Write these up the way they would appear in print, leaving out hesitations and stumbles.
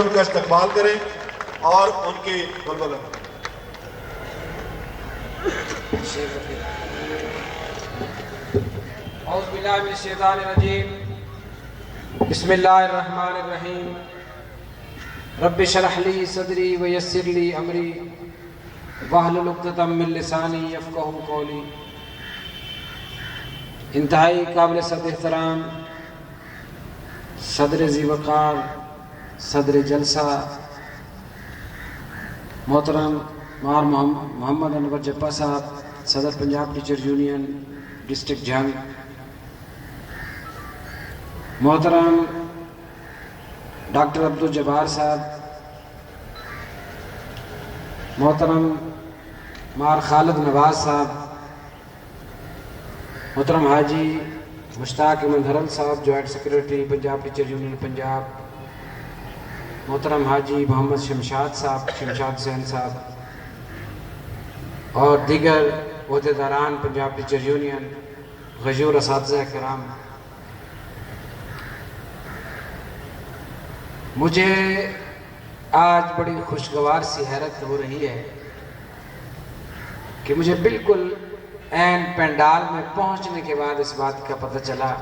ان کا استقبال کریں اور ان کی بلبلہ اعوذ باللہ من الشیطان الرجیم بسم اللہ الرحمن الرحیم رب اشرح لی صدری ویسر لی امری واحلل عقدۃ من لسانی یفقہوا قولی۔ انتہائی قابل صد احترام صدر ذی وقار صدر جلسہ محترم مار محمد انور جپا صاحب، صدر Punjab teacher union district Jhang, محترم ڈاکٹر عبدالجبار صاحب، محترم مار خالد نواز صاحب، محترم حاجی مشتاق احمد حرل صاحب joint secretary Punjab teacher union Punjab, محترم حاجی محمد شمشاد صاحب، شمشاد حسین صاحب، اور دیگر عہدیداران پنجاب ٹیچر یونین، غیور اساتذہ کرام، مجھے آج بڑی خوشگوار سی حیرت ہو رہی ہے کہ مجھے بالکل عین پینڈال میں پہنچنے کے بعد اس بات کا پتہ چلا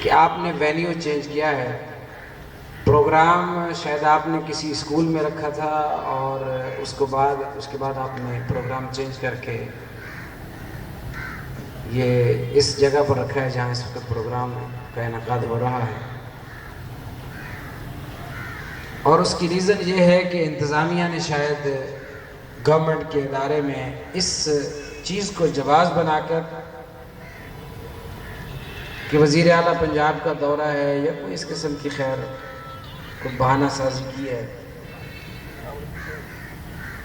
کہ آپ نے وینیو چینج کیا ہے۔ پروگرام شاید آپ نے کسی اسکول میں رکھا تھا اور اس کے بعد آپ نے پروگرام چینج کر کے یہ اس جگہ پر رکھا ہے جہاں اس وقت پروگرام کا انعقاد ہو رہا ہے، اور اس کی ریزن یہ ہے کہ انتظامیہ نے شاید گورنمنٹ کے ادارے میں اس چیز کو جواز بنا کر کہ وزیر اعلیٰ پنجاب کا دورہ ہے یا کوئی اس قسم کی خیر کو بہانہ سازی کی ہے۔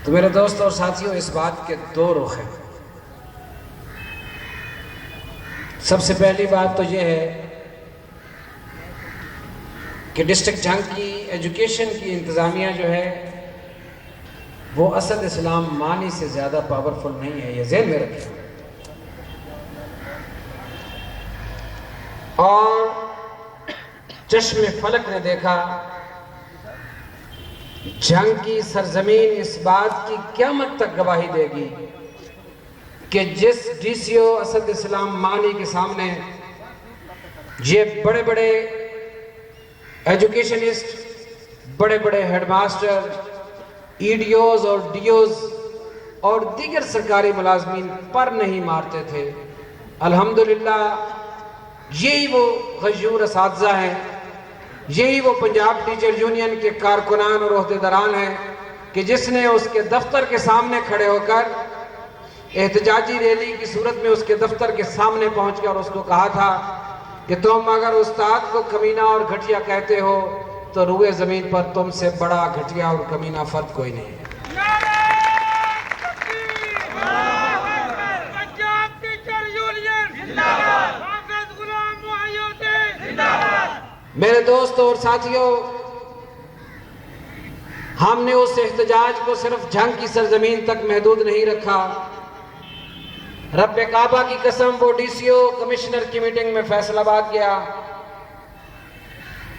تو میرے دوست اور ساتھیوں، اس بات کے دو رخ ہیں۔ سب سے پہلی بات تو یہ ہے کہ ڈسٹرکٹ جھنگ کی ایجوکیشن کی انتظامیہ جو ہے وہ اسد اسلام مانی سے زیادہ پاورفل نہیں ہے، یہ ذہن میں رکھیں۔ اور چشم فلک نے دیکھا جنگ کی سرزمین اس بات کی قیامت تک گواہی دے گی کہ جس ڈی سی او اسد اسلام مانی کے سامنے یہ بڑے بڑے ایجوکیشنسٹ، بڑے بڑے head master, E D Os اور ڈی اوز اور دیگر سرکاری ملازمین پر نہیں مارتے تھے، الحمدللہ یہی وہ غیور اساتذہ ہیں، یہی وہ پنجاب ٹیچر یونین کے کارکنان اور عہدیداران ہیں کہ جس نے اس کے دفتر کے سامنے کھڑے ہو کر احتجاجی ریلی کی صورت میں اس کے دفتر کے سامنے پہنچ کر اس کو کہا تھا کہ تم اگر استاد کو کمینہ اور گھٹیا کہتے ہو تو روئے زمین پر تم سے بڑا گھٹیا اور کمینہ فرد کوئی نہیں ہے۔ میرے دوستوں اور ساتھیوں، ہم نے اس احتجاج کو صرف جنگ کی سرزمین تک محدود نہیں رکھا۔ رب کعبہ کی قسم، وہ ڈی سی او کمشنر کی میٹنگ میں فیصل آباد گیا۔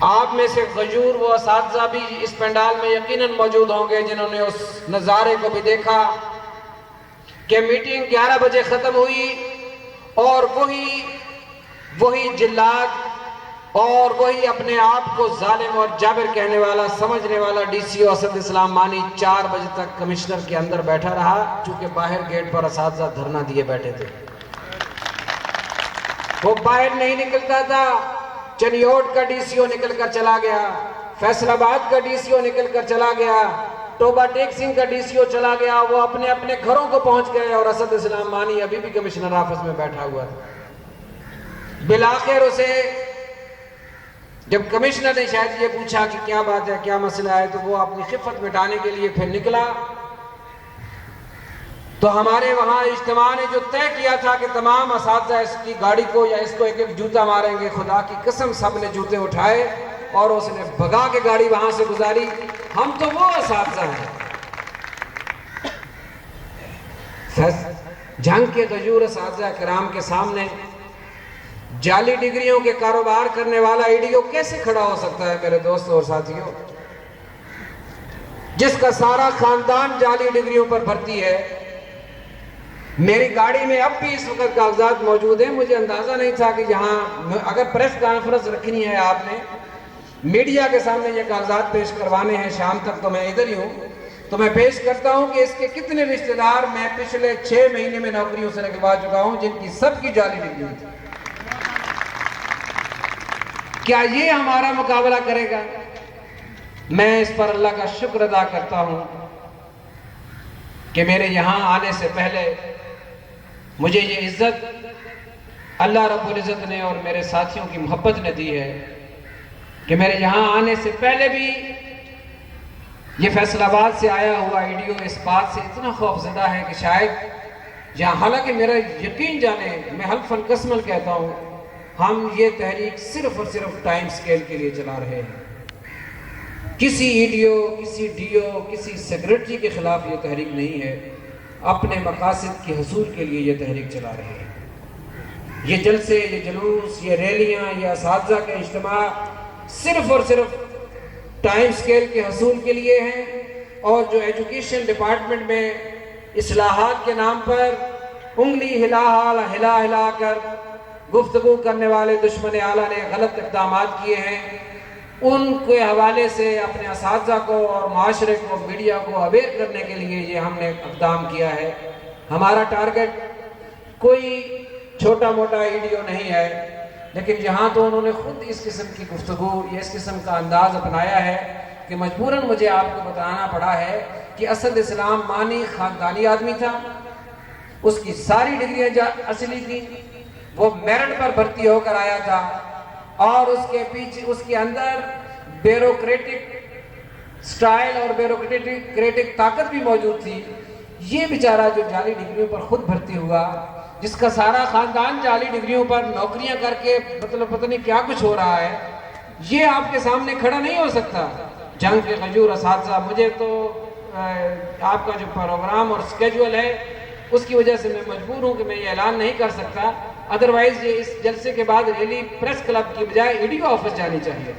آپ میں سے غیور وہ اساتذہ بھی اس پینڈال میں یقیناً موجود ہوں گے جنہوں نے اس نظارے کو بھی دیکھا کہ میٹنگ 11 بجے ختم ہوئی اور وہی جلاد اور وہی اپنے آپ کو ظالم اور جابر کہنے والا سمجھنے والا ڈی سی او اسد اسلام مانی 4 بجے تک کمشنر کے اندر بیٹھا رہا، چونکہ باہر گیٹ پر اساتذہ دھرنا دیے بیٹھے تھے۔ وہ باہر نہیں نکلتا تھا۔ چنیوٹ کا ڈی سی او نکل کر چلا گیا، فیصل آباد کا ڈی سی او نکل کر چلا گیا، ٹوبہ ٹیک سنگھ کا ڈی سی او چلا گیا، وہ اپنے اپنے گھروں کو پہنچ گئے اور اسد اسلام مانی ابھی بھی کمشنر آفس میں بیٹھا ہوا تھا۔ بالآخر اسے جب کمشنر نے شاید یہ پوچھا کہ کیا بات ہے، کیا مسئلہ ہے، تو وہ اپنی خفت مٹانے کے لیے پھر نکلا۔ تو ہمارے وہاں اجتماع نے جو طے کیا تھا کہ تمام اساتذہ اس کی گاڑی کو یا اس کو ایک ایک جوتا ماریں گے، خدا کی قسم سب نے جوتے اٹھائے اور اس نے بھگا کے گاڑی وہاں سے گزاری۔ ہم تو وہ اساتذہ ہیں۔ جنگ کے غیور اساتذہ کرام کے سامنے जाली डिग्रियों के कारोबार करने वाला ईडीओ कैसे खड़ा हो सकता है मेरे दोस्तों और साथियों, जिसका सारा खानदान जाली डिग्रियों पर भर्ती है। मेरी गाड़ी में अब भी इस वक्त कागजात मौजूद हैं। मुझे अंदाजा नहीं था कि यहाँ अगर प्रेस कॉन्फ्रेंस रखनी है, आपने मीडिया के सामने ये कागजात पेश करवाने हैं शाम तक, तो मैं इधर ही हूँ, तो मैं पेश करता हूँ कि इसके कितने रिश्तेदार मैं पिछले 6 महीने में नौकरियों से निकलवा चुका हूँ, जिनकी सबकी जाली डिग्री थी। क्या ये हमारा मुकाबला करेगा? मैं इस पर अल्लाह का शुक्र अदा करता हूँ कि मेरे यहाँ आने से पहले मुझे ये इज्जत अल्लाह रब्बुल इज्जत ने और मेरे साथियों की मोहब्बत ने दी है कि मेरे यहाँ आने से पहले भी ये फैसलाबाद से आया हुआ ईडीओ इस बात से इतना खौफजदा है कि शायद यहाँ, हालांकि मेरा यकीन जाने, मैं हल्फन कसमल कहता हूँ, हम ये तहरीक सिर्फ और सिर्फ टाइम स्केल के लिए चला रहे हैं। किसी ईडीओ, किसी डीओ, किसी सेक्रेटरी के खिलाफ ये तहरीक नहीं है, अपने मकासद के हसूल के लिए ये तहरीक चला रहे हैं। ये जलसे, ये जुलूस, ये रैलियाँ, ये असातिज़ा के इज्तिमा सिर्फ और सिर्फ टाइम स्केल के हसूल के लिए हैं। और जो एजुकेशन डिपार्टमेंट में इस्लाहात के नाम पर उंगली हिला कर गुफ्तगू करने वाले दुश्मन आला ने गलत इक़दाम किए हैं, उनके हवाले से अपने असातिज़ा को और माशरे को, मीडिया को अवेयर करने के लिए ये हमने इक़दाम किया है। हमारा टारगेट कोई छोटा मोटा ईडीओ नहीं है, लेकिन यहाँ तो उन्होंने खुद इस किस्म की गुफ्तगू, इस किस्म का अंदाज अपनाया है कि मजबूरन मुझे आपको बताना पड़ा है कि असद इस्लाम मानी ख़ानदानी आदमी था, उसकी सारी डिग्रियाँ असली थी, वो मेरिट पर भर्ती होकर आया था और उसके पीछे उसके अंदर ब्यूरोक्रेटिक स्टाइल और ब्यूरोक्रेटिक ताकत भी मौजूद थी। ये बेचारा जो जाली डिग्रियों पर खुद भर्ती हुआ, जिसका सारा खानदान जाली डिग्रियों पर नौकरियां करके मतलब पता नहीं क्या कुछ हो रहा है, ये आपके सामने खड़ा नहीं हो सकता। जंग के गजूर असातिज़ा, मुझे तो आपका जो प्रोग्राम और स्केड्यूल है उसकी वजह से मैं मजबूर हूँ कि मैं ये ऐलान नहीं कर सकता, अदरवाइज ये इस जलसे के बाद रैली प्रेस क्लब की बजाय ईडीओ ऑफिस जानी चाहिए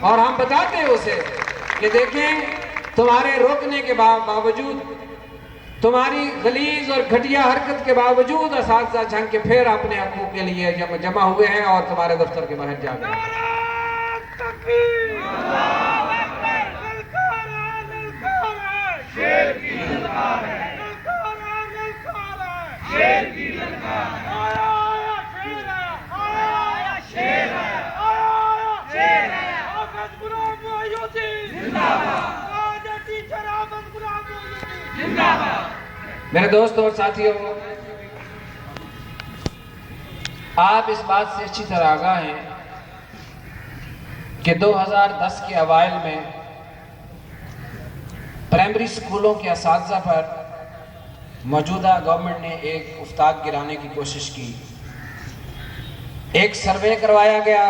और हम बताते हैं उसे कि देखें, तुम्हारे रोकने के बावजूद, तुम्हारी गलीज और घटिया हरकत के बावजूद असातिज़ा जंग के फिर अपने हकूक़ के लिए जमा हुए हैं और तुम्हारे दफ्तर के बाहर जा गए। मेरे दोस्तों और साथियों, आप इस बात से अच्छी तरह आगाह हैं कि 2010 के अवाइल में प्राइमरी स्कूलों के असातिज़ा पर मौजूदा गवर्नमेंट ने एक उस्ताद गिराने की कोशिश की। एक सर्वे करवाया गया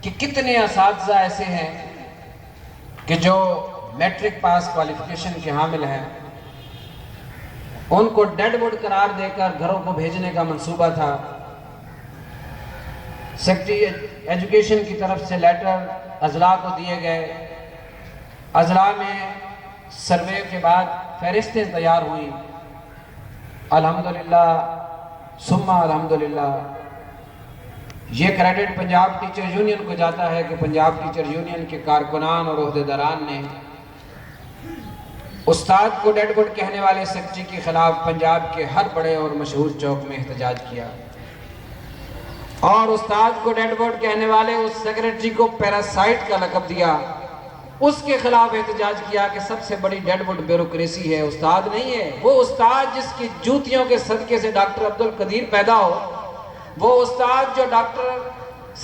कि कितने असातिज़ा ऐसे हैं कि जो मैट्रिक पास क्वालिफिकेशन के हामिल हैं, उनको डेडवुड करार देकर घरों को भेजने का मंसूबा था। सेक्रेटरी एजुकेशन की तरफ से लेटर अजला को दिए गए। अजला में सर्वे के बाद फहरिस्तें तैयार हुई। अल्हम्दुलिल्लाह सुम्मा अल्हम्दुलिल्लाह, ये क्रेडिट पंजाब टीचर यूनियन को जाता है कि पंजाब टीचर यूनियन के कारकुनान और ओहदेदारान ने उस्ताद को डेडवुड कहने वाले सेक्रेटरी के खिलाफ पंजाब के हर बड़े और मशहूर चौक में एहतजाज किया और उस्ताद को डेडवुड कहने वाले उस सेक्रेटरी को पैरासाइट का लक़ब दिया। उसके खिलाफ एहतजाज किया कि सबसे बड़ी डेडवुड ब्यूरोक्रेसी है, उस्ताद नहीं है। वो उस्ताद जिसकी जूतियों के सदके से डॉक्टर अब्दुल कदीर पैदा हो, वो उस्ताद जो डॉक्टर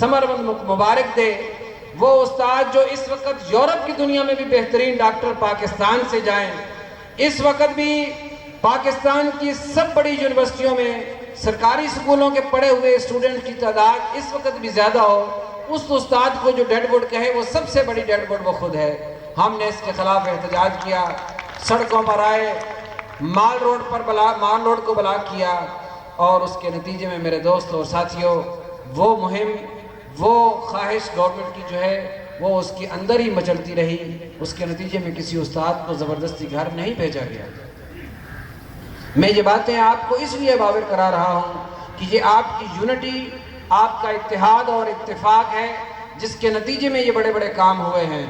समरवंद मुबारक दे, वो उस्ताद जो इस वक्त यूरोप की दुनिया में भी बेहतरीन डॉक्टर पाकिस्तान से जाएं, इस वक्त भी पाकिस्तान की सब बड़ी यूनिवर्सिटियों में सरकारी स्कूलों के पढ़े हुए स्टूडेंट की तादाद इस वक्त भी ज़्यादा हो, उस उस्ताद को जो डेडवुड कहे वो सबसे बड़ी डेडवुड वो खुद है। हमने इसके खिलाफ एहतजाज किया, सड़कों पर आए, माल रोड को ब्लॉक किया और उसके नतीजे में मेरे दोस्तों और साथियों وہ مہم، وہ خواہش گورنمنٹ کی جو ہے وہ اس کے اندر ہی مچلتی رہی. اس کے نتیجے میں کسی استاد کو زبردستی گھر نہیں بھیجا گیا. میں یہ باتیں آپ کو اس لیے باور کرا رہا ہوں کہ یہ آپ کی یونٹی، آپ کا اتحاد اور اتفاق ہے جس کے نتیجے میں یہ بڑے بڑے کام ہوئے ہیں.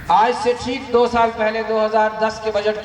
آج سے ٹھیک 2 سال پہلے 2010 کے بجٹ کے